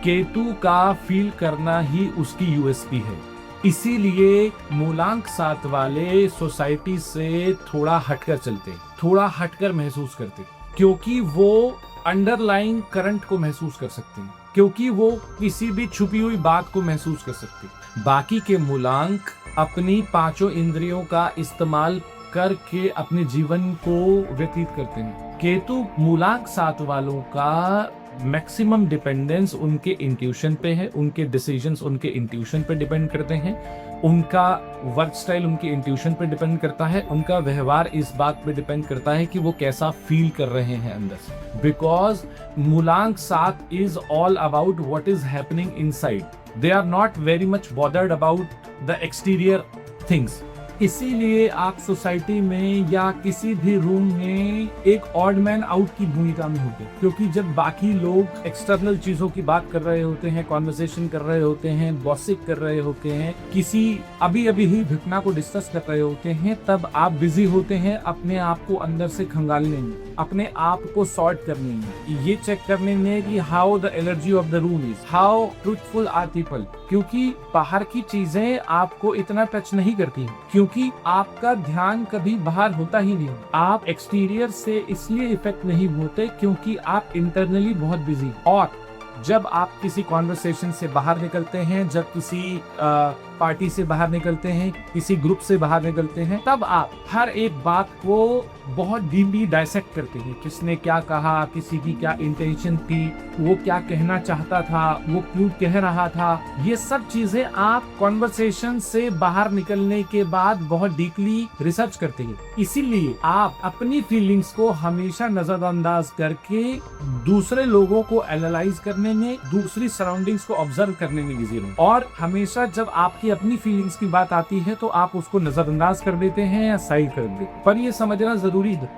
केतु का फील करना ही उसकी यूएसपी है। इसीलिए मूलांक 7 वाले सोसाइटी से थोड़ा हटकर चलते, थोड़ा हटकर महसूस करते, क्योंकि वो अंडरलाइंग करंट को महसूस कर सकते हैं, क्योंकि वो किसी भी छुपी हुई बात को महसूस कर सकते हैं। बाकी के मूलांक अपनी पांचों इंद्रियों का इस्तेमाल करके अपने जीवन को व्यतीत करते हैं। केतु मूलांक 7 वालों का मैक्सिमम डिपेंडेंस उनके इंट्यूशन पे है, उनके डिसीजंस उनके इंट्यूशन पे डिपेंड करते हैं, उनका वर्क स्टाइल उनके इंट्यूशन पे डिपेंड करता है, उनका व्यवहार इस बात पे डिपेंड करता है कि वो कैसा फील कर रहे हैं अंदर से। बिकॉज मूलांक 7 is all about what is happening inside, they are not very much bothered about the exterior things. इसीलिए आप सोसाइटी में या किसी भी रूम में एक ऑड मैन आउट की भूमिका में होते हैं, क्योंकि जब बाकी लोग एक्सटर्नल चीजों की बात कर रहे होते हैं, कॉन्वर्सेशन कर रहे होते हैं, गॉसिप कर रहे होते हैं, किसी अभी ही घटना को डिस्कस कर रहे होते हैं, तब आप बिजी होते हैं अपने आप को अंदर से खंगालने में, अपने आप को सॉर्ट करने में, ये चेक करने में कि how the energy of the room is, how truthful are people. क्योंकि बाहर की चीजें आपको इतना टच नहीं करती, क्योंकि आपका ध्यान कभी बाहर होता ही नहीं। आप एक्सटीरियर से इसलिए इफेक्ट नहीं होते क्योंकि आप इंटरनली बहुत बिजी। और जब आप किसी कॉन्वर्सेशन से बाहर निकलते हैं, जब किसी पार्टी से बाहर निकलते हैं, किसी ग्रुप से बाहर निकलते हैं, तब आप हर एक बात को बहुत डीपली डाइसेक्ट करते हैं। किसने क्या कहा, किसी की क्या इंटेंशन थी, वो क्या कहना चाहता था, वो क्यों कह रहा था, ये सब चीजें आप कॉन्वर्सेशन से बाहर निकलने के बाद बहुत डीपली रिसर्च करते हैं। इसीलिए आप अपनी फीलिंग्स को हमेशा नजरअंदाज करके दूसरे लोगों को एनालाइज करने में, दूसरी सराउंडिंग्स को ऑब्जर्व करने में बिजी रहें। और हमेशा जब आपकी अपनी फीलिंग्स की बात आती है तो आप उसको नजरअंदाज कर देते हैं या साइड कर देते हैं, पर ये समझना जरूरी है।